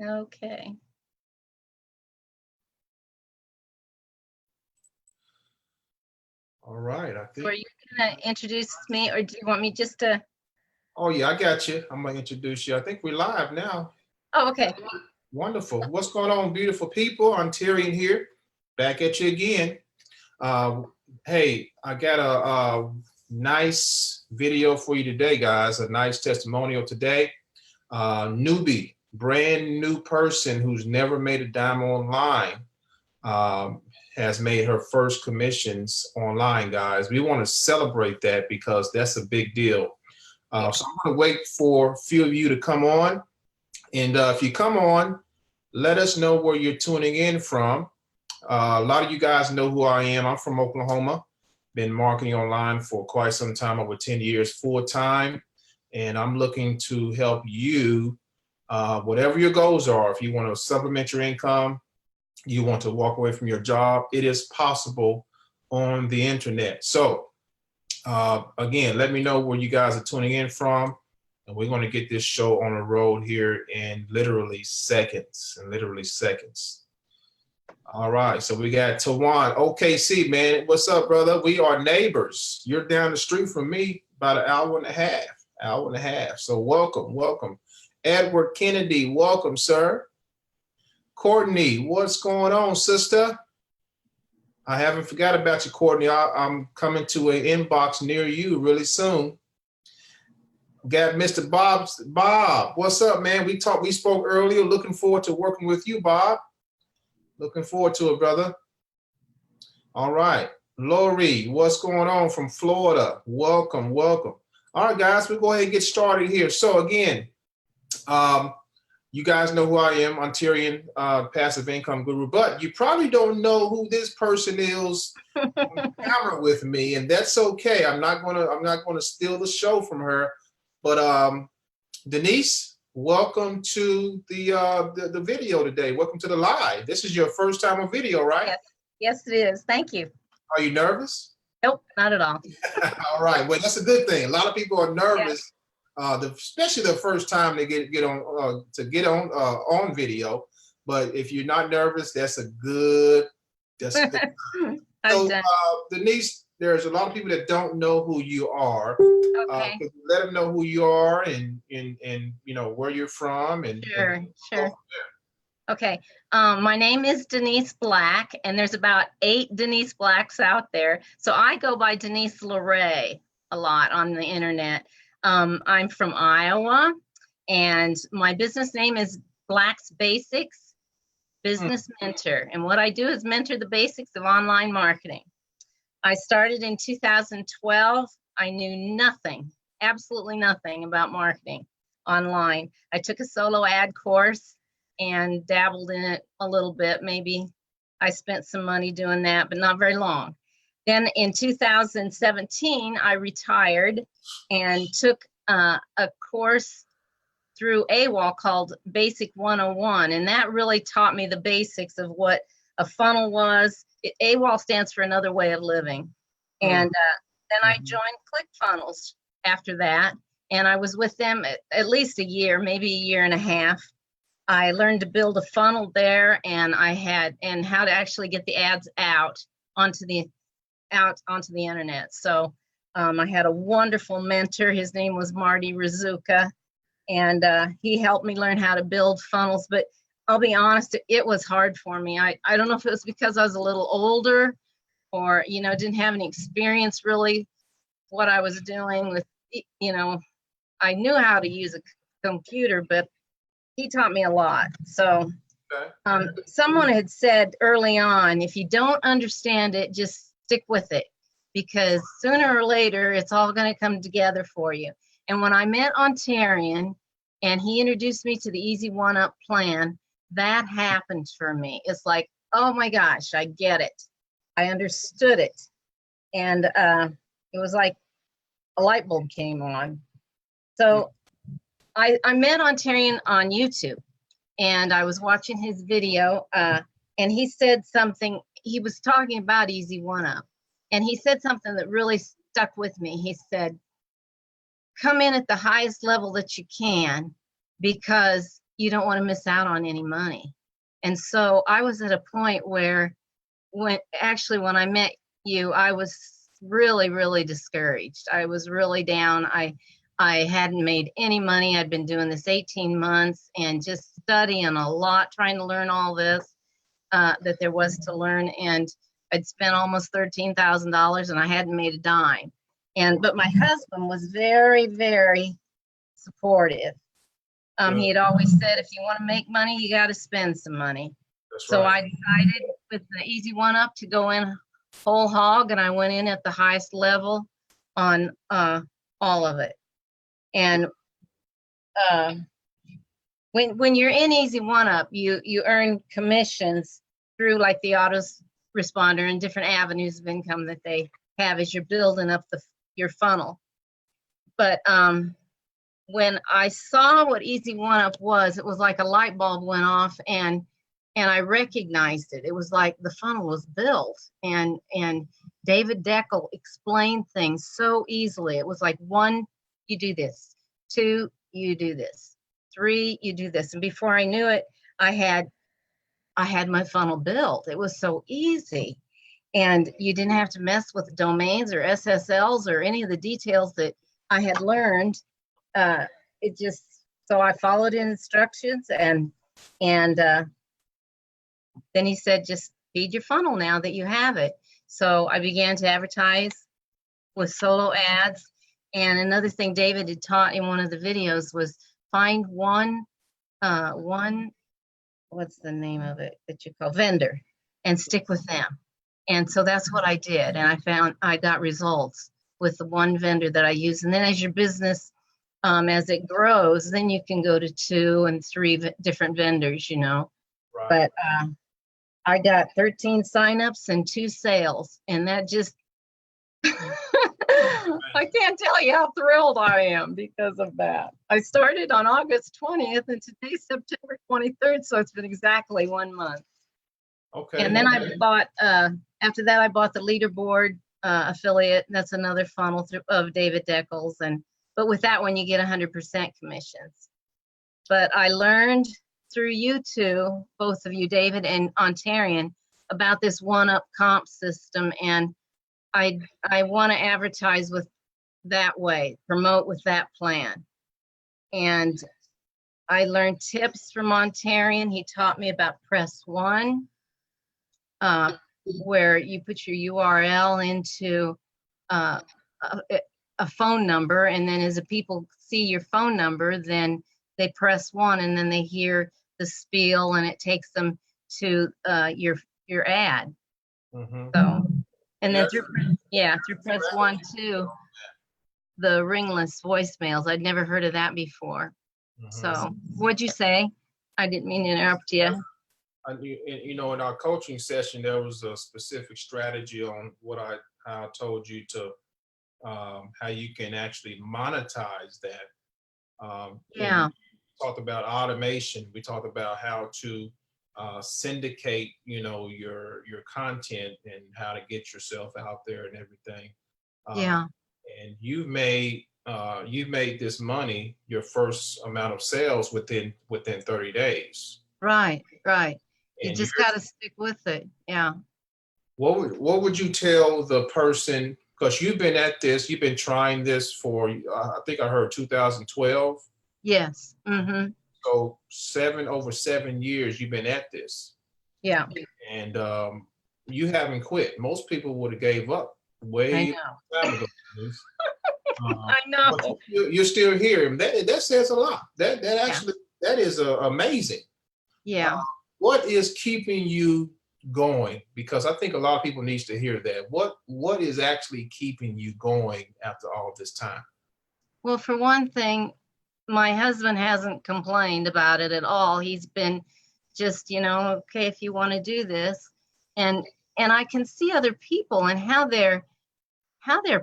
Okay. All right, I think. Are you gonna introduce me, or do you want me just to? Oh yeah, I got you. I'm gonna introduce you. I think we're live now. Oh, okay. Wonderful. What's going on, beautiful people? Ontarian here, back at you again. Hey, I got a nice video for you today, guys. A nice testimonial today. Newbie, brand new person who's never made a dime online, has made her first commissions online, guys. We want to celebrate that because that's a big deal. So I'm going to wait for a few of you to come on. And if you come on, let us know where you're tuning in from. A lot of you guys know who I am. I'm from Oklahoma. Been marketing online for quite some time, over 10 years full time. And I'm looking to help you, whatever your goals are. If you want to supplement your income, you want to walk away from your job, it is possible on the internet. So again, let me know where you guys are tuning in from. And we're going to get this show on the road here in literally seconds. All right, so we got Tawan, OKC, man. What's up, brother? We are neighbors. You're down the street from me, about an hour and a half. So welcome. Edward Kennedy, welcome, sir. Courtney, what's going on, sister? I haven't forgot about you, Courtney. I'm coming to an inbox near you really soon. Got Mr. Bob, what's up, man? We spoke earlier. Looking forward to working with you, Bob. Looking forward to it, brother. All right. Lori, what's going on from Florida? Welcome. All right, guys, we'll go ahead and get started here. So again, you guys know who I am, Ontarian passive income guru, but you probably don't know who this person is on the camera with me, and that's okay. I'm not gonna steal the show from her. But Denise, welcome to the video today. Welcome to the live. This is your first time on video, right? Yes, it is. Thank you. Are you nervous? Nope, not at all. All right. Well, that's a good thing. A lot of people are nervous, especially the first time they get on video. But if you're not nervous, that's a good. So, Denise, there's a lot of people that don't know who you are. Okay. Let them know who you are and you know where you're from and Sure. Okay. My name is Denise Black, and there's about 8 Denise Blacks out there. So I go by Denise LeRae a lot on the internet. I'm from Iowa, and my business name is Black's Basics Business Mentor. And what I do is mentor the basics of online marketing. I started in 2012. I knew nothing, absolutely nothing about marketing online. I took a solo ad course and dabbled in it a little bit. Maybe I spent some money doing that, but not very long. Then in 2017, I retired and took a course through AWOL called Basic 101. And that really taught me the basics of what a funnel was. AWOL stands for Another Way of Living. And then I joined ClickFunnels after that. And I was with them at least a year, maybe a year and a half. I learned to build a funnel there, and how to actually get the ads out onto the internet. So I had a wonderful mentor. His name was Marty Rizuka, and he helped me learn how to build funnels. But I'll be honest, it was hard for me. I don't know if it was because I was a little older, or didn't have any experience really what I was doing with. I knew how to use a computer, but he taught me a lot. So someone had said early on, if you don't understand it, just stick with it, because sooner or later, it's all going to come together for you. And when I met Ontarian and he introduced me to the Easy One-Up plan, that happened for me. It's like, oh my gosh, I get it. I understood it. And it was like a light bulb came on. So I met Ontarian on YouTube, and I was watching his video, and he said something. He was talking about Easy One-Up, and he said something that really stuck with me. He said, come in at the highest level that you can, because you don't want to miss out on any money. And so I was at a point where when I met you, I was really, really discouraged. I was really down. I hadn't made any money. I'd been doing this 18 months and just studying a lot, trying to learn all this that there was to learn. And I'd spent almost $13,000 and I hadn't made a dime. But my husband was very, very supportive. He had always said, if you want to make money, you got to spend some money. So I decided with the easy one up to go in whole hog, and I went in at the highest level on all of it. And when you're in easy one up, you earn commissions through like the autoresponder and different avenues of income that they have as you're building up your funnel. But when I saw what easy one up was, it was like a light bulb went off, and I recognized it. It was like the funnel was built, and David Deckel explained things so easily. It was like 1, you do this, 2, you do this, 3, you do this. And before I knew it, I had my funnel built. It was so easy. And you didn't have to mess with domains or SSLs or any of the details that I had learned. So I followed instructions, and then he said, just feed your funnel now that you have it. So I began to advertise with solo ads. And another thing David had taught in one of the videos was find one, what's the name of it that you call vendor, and stick with them. And so that's what I did. And I got results with the one vendor that I use. And then as your business, as it grows, then you can go to 2 and 3 different vendors, Right. But I got 13 signups and 2 sales. And that just, I can't tell you how thrilled I am because of that. I started on August 20th and today's September 23rd. So it's been exactly 1 month. Okay. And then I bought, after that, I bought the Leaderboard affiliate. That's another funnel of David Deckel's. But with that one, you get 100% commissions. But I learned through you two, both of you, David and Ontarian, about this one-up comp system. And I want to advertise with that way, promote with that plan. And I learned tips from Ontarian. He taught me about press 1, where you put your URL into a phone number, and then as the people see your phone number, then they press 1 and then they hear the spiel and it takes them to your ad. Mm-hmm. So, and then through press 1 too, the ringless voicemails. I'd never heard of that before. Mm-hmm. So what'd you say? I didn't mean to interrupt you. In our coaching session, there was a specific strategy on what I told you to how you can actually monetize that. Yeah. We talked about automation. We talked about how to syndicate, your content and how to get yourself out there and everything. Yeah. And you've made this money, your first amount of sales within 30 days. Right. You just got to stick with it. Yeah. What would you tell the person? Because you've been at this, you've been trying this for, I think I heard 2012. Yes. Mm-hmm. So over 7 years you've been at this. Yeah. And you haven't quit. Most people would have gave up way time ago. I know. But you're still here. And that says a lot. That actually, that is amazing. Yeah. What is keeping you going? Because I think a lot of people needs to hear that. What is actually keeping you going after all this time? Well, for one thing, my husband hasn't complained about it at all. He's been just, okay, if you want to do this. And I can see other people and how they're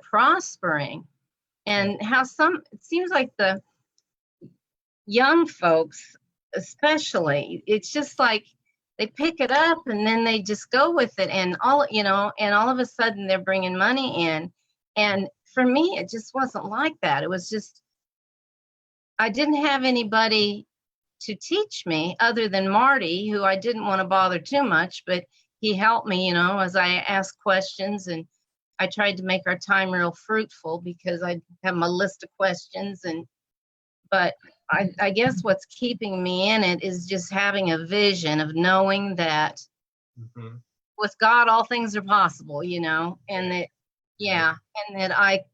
prospering, and how it seems like the young folks, especially, it's just like they pick it up and then they just go with it, and all of a sudden they're bringing money in. And for me, it just wasn't like that. It was just, I didn't have anybody to teach me, other than Marty, who I didn't want to bother too much, but he helped me, as I asked questions, and I tried to make our time real fruitful because I have my list of questions. But I guess what's keeping me in it is just having a vision of knowing that with God, all things are possible, and that, and that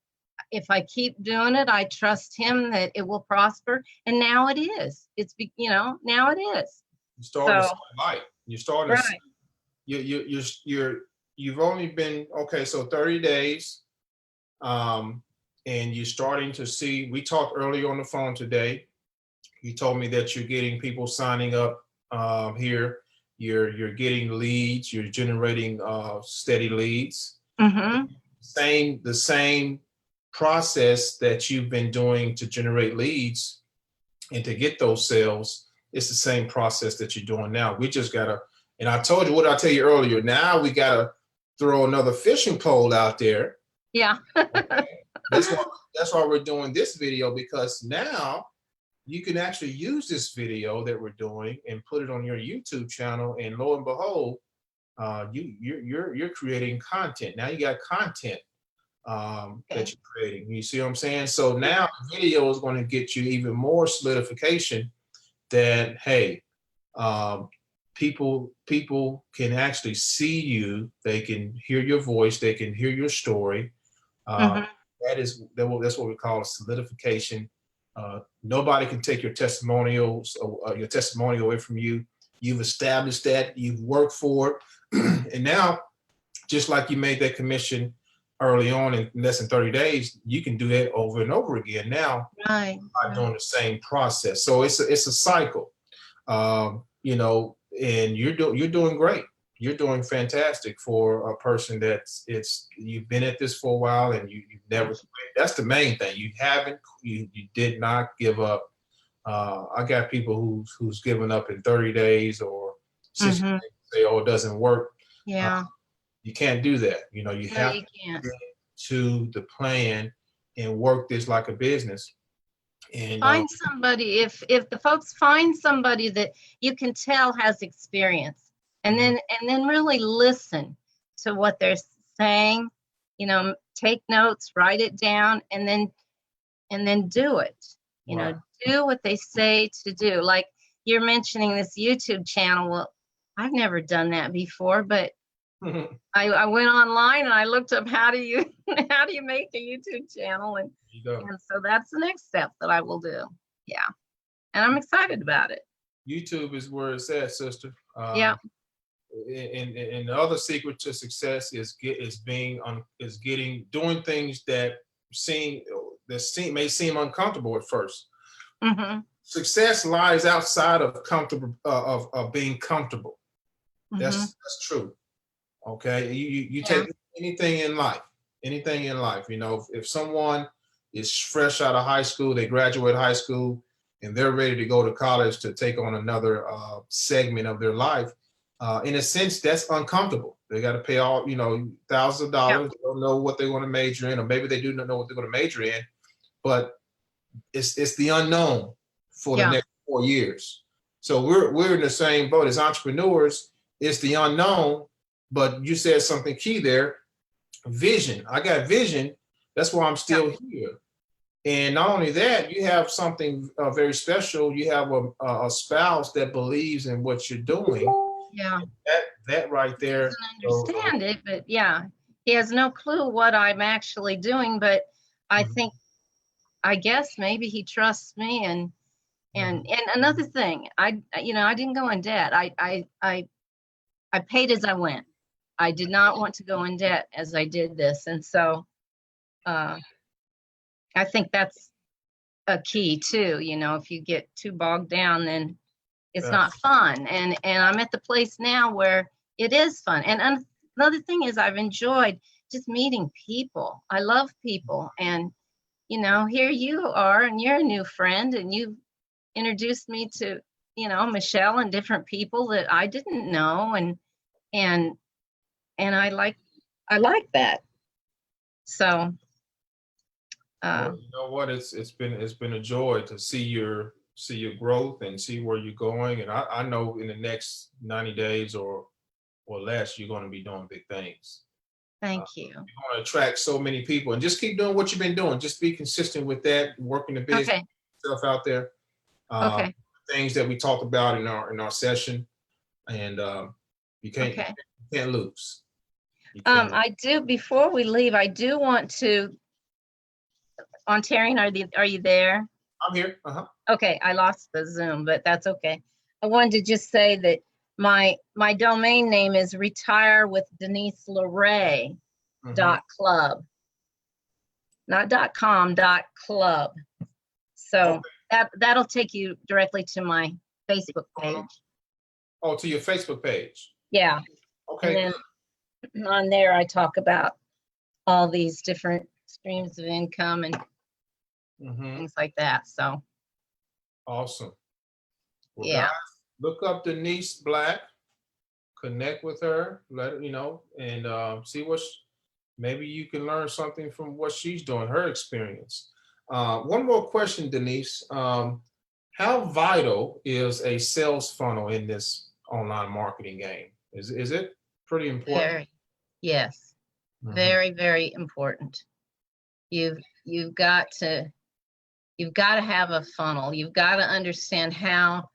if I keep doing it, I trust him that it will prosper. And now it is. Now it is. You started to see light. You started to right. see, you've only been, okay, so 30 days. And you're starting to see, we talked earlier on the phone today. You told me that you're getting people signing up here. You're getting leads, you're generating steady leads. The same process that you've been doing to generate leads and to get those sales, it's the same process that you're doing now. We just gotta, and I told you, what did I tell you earlier? Now we gotta throw another fishing pole out there. Yeah. Okay. That's why we're doing this video, because now you can actually use this video that we're doing and put it on your YouTube channel, and lo and behold, you're creating content. Now you got content that you're creating. You see what I'm saying? So now the video is going to get you even more solidification that, hey, people can actually see you, they can hear your voice, they can hear your story. That's what we call a solidification. Nobody can take your testimonial away from you. You've established that, you've worked for it, and now, just like you made that commission early on in less than 30 days, you can do that over and over again now, by doing the same process. So it's a cycle, and you're doing great. You're doing fantastic for a person you've been at this for a while, and you've never quit. That's the main thing. You did not give up. I got people who's given up in 30 days or 60 days, say, oh, it doesn't work. Yeah. You can't do that. You have to get to the plan and work this like a business. And find somebody, if the folks find somebody that you can tell has experience, and then really listen to what they're saying, take notes, write it down, and then do it. Do what they say to do. Like you're mentioning this YouTube channel. Well, I've never done that before, but I went online and I looked up how do you make a YouTube channel, and so that's the next step that I will do. Yeah, and I'm excited about it. YouTube is where it's at, sister. Yeah. And the other secret to success is doing things that may seem uncomfortable at first. Success lies outside of being comfortable. That's true. Okay, you take anything in life. If someone is fresh out of high school, they graduate high school, and they're ready to go to college to take on another segment of their life. In a sense, that's uncomfortable. They got to pay all, thousands of dollars. They don't know what they want to major in, or maybe they do not know what they're going to major in, but it's the unknown for the next 4 years. So we're in the same boat as entrepreneurs. It's the unknown, but you said something key there. Vision. I got vision. That's why I'm still here. And not only that, you have something very special. You have a spouse that believes in what you're doing. Yeah. That right there. He doesn't understand it, but he has no clue what I'm actually doing. But I guess maybe he trusts me. And another thing, I didn't go in debt. I paid as I went. I did not want to go in debt as I did this, and so I think that's a key too. If you get too bogged down, then it's not fun. And I'm at the place now where it is fun. And another thing is I've enjoyed just meeting people. I love people. And, here you are, and you're a new friend, and you introduced me to, Michelle and different people that I didn't know. And I like that. So, well, you know what? It's been a joy to see your see your growth and see where you're going. And I know in the next 90 days or less, you're going to be doing big things. Thank you. You're going to attract so many people, and just keep doing what you've been doing. Just be consistent with that, working the business Okay. stuff out there. Okay. Things that we talked about in our session, and you can't lose. You can't. I do, before we leave, I do want to, Ontarian, are you there? I'm here. Okay, I lost the Zoom, but that's okay. I wanted to just say that my domain name is retirewithDeniseLaray.club, not .com, .club. So that'll take you directly to my Facebook page. Oh, to your Facebook page. Yeah. Okay. And then on there, I talk about all these different streams of income and things like that. So. Awesome. Well, Yeah. guys, look up Denise Black, connect with her, let her, and see maybe you can learn something from what she's doing, her experience. One more question, Denise. How vital is a sales funnel in this online marketing game? Is it pretty important? Yes. Very, very important. You've got to have a funnel. You've got to understand how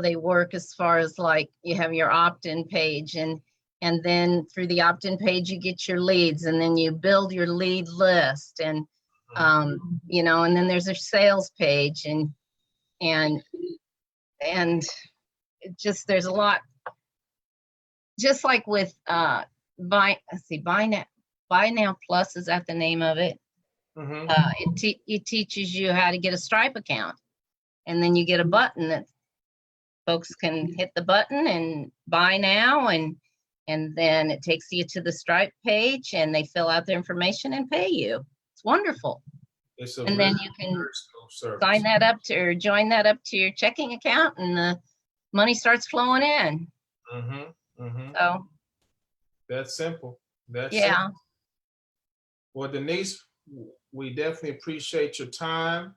they work, as far as, like, you have your opt-in page, and then through the opt-in page you get your leads, and then you build your lead list, and and then there's a sales page, and just, there's a lot, just like with Buy Now Plus, is that the name of it? It teaches you how to get a Stripe account, and then you get a button that folks can hit the button and buy now, and then it takes you to the Stripe page, and they fill out their information and pay you. It's wonderful. And then you can sign that up to, or join that up to your checking account, and the money starts flowing in. So that's simple. That's yeah. simple. Well, Denise, we definitely appreciate your time,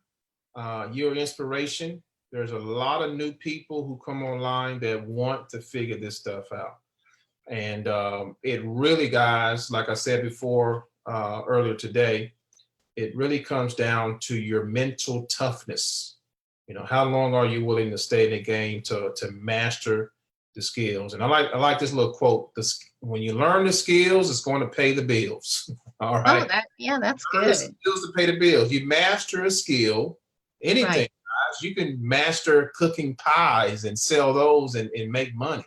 your inspiration. There's a lot of new people who come online that want to figure this stuff out. And it really, guys, like I said before, earlier today, it really comes down to your mental toughness. How long are you willing to stay in the game to master the skills? And I like this little quote: when you learn the skills, it's going to pay the bills. All right. Oh, that's good. The skills to pay the bills. You master a skill, anything, guys. You can master cooking pies and sell those and make money.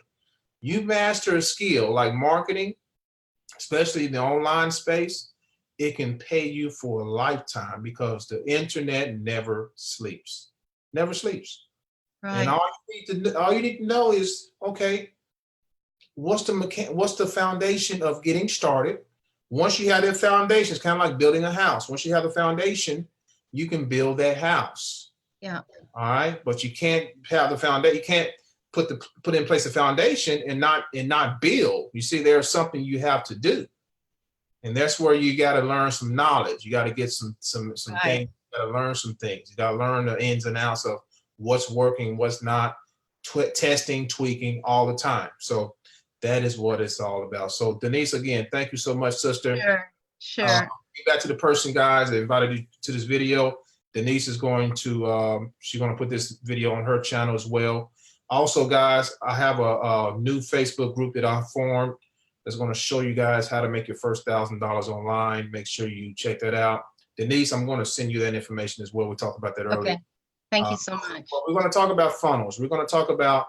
You master a skill like marketing, especially in the online space, it can pay you for a lifetime, because the internet never sleeps. Never sleeps. Right. And all you need to know is, okay, what's the foundation of getting started? Once you have that foundation, it's kind of like building a house. Once you have the foundation, you can build that house. Yeah. All right. But you can't have the foundation. You can't put in place a foundation and not build. You see, there's something you have to do. And that's where you got to learn some knowledge. You got to get some things. You got to learn some things. You got to learn the ins and outs of what's working, what's not, testing, tweaking all the time. So that is what it's all about. So Denise, again, thank you so much, sister. Sure. Get back to the person, guys, that invited you to this video. Denise is going to, she's going to put this video on her channel as well. Also, guys, I have a new Facebook group that I formed that's going to show you guys how to make your first $1,000 online. Make sure you check that out. Denise, I'm going to send you that information as well. We talked about that earlier. Okay. Thank you so much. We're going to talk about funnels. We're going to talk about,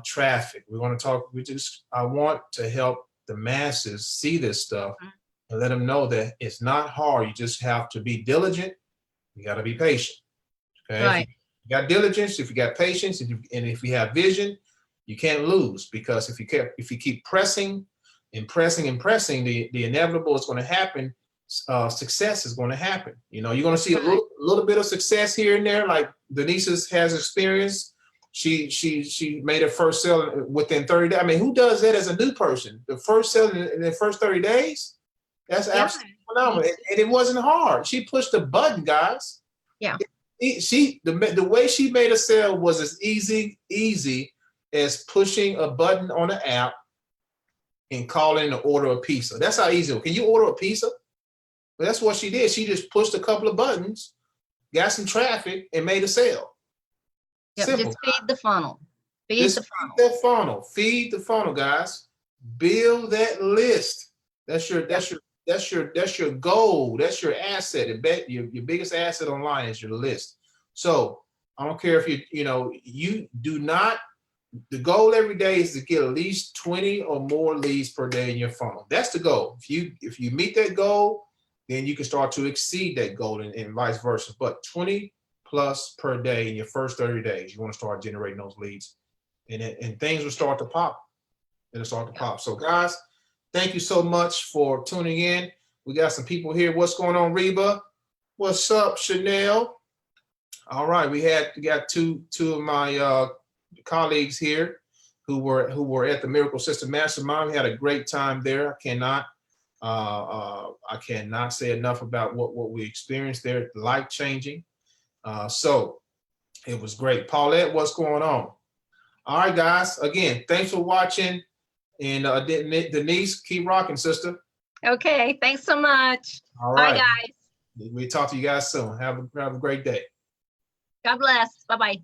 traffic. We're going to talk, I want to help the masses see this stuff and let them know that it's not hard. You just have to be diligent. You got to be patient. Okay. Right. If you got diligence, if you got patience, and if you have vision, you can't lose, because if you keep pressing and pressing and pressing, the inevitable is going to happen. Success is going to happen. You're going to see a little bit of success here and there, like Denise has experienced. She made her first sale within 30 days. I mean, who does that as a new person? The first sale in the first 30 days? That's absolutely phenomenal. And it wasn't hard. She pushed a button, guys. Yeah. The way she made a sale was as easy as pushing a button on the app and calling to order a pizza. That's how easy it was. Can you order a pizza? Well, that's what she did. She just pushed a couple of buttons, got some traffic, and made a sale. Yep, Simple. just feed the funnel. Feed the funnel. Feed the funnel, guys. Build that list. That's your goal. That's your asset. Your biggest asset online is your list. So I don't care if you do not. The goal every day is to get at least 20 or more leads per day in your funnel. That's the goal. If you meet that goal, then you can start to exceed that goal and vice versa. But 20 plus per day in your first 30 days, you want to start generating those leads, and things will start to pop. It'll start to pop. So guys, thank you so much for tuning in. We got some people here. What's going on, Reba? What's up, Chanel? All right, we got two of my colleagues here who were at the Miracle System Mastermind. We had a great time there. I cannot say enough about what we experienced there. Life-changing. So it was great. Paulette, what's going on? All right, guys. Again, thanks for watching. And Denise, keep rocking, sister. Okay, thanks so much. All right. Bye, guys. We'll talk to you guys soon. Have a great day. God bless. Bye-bye.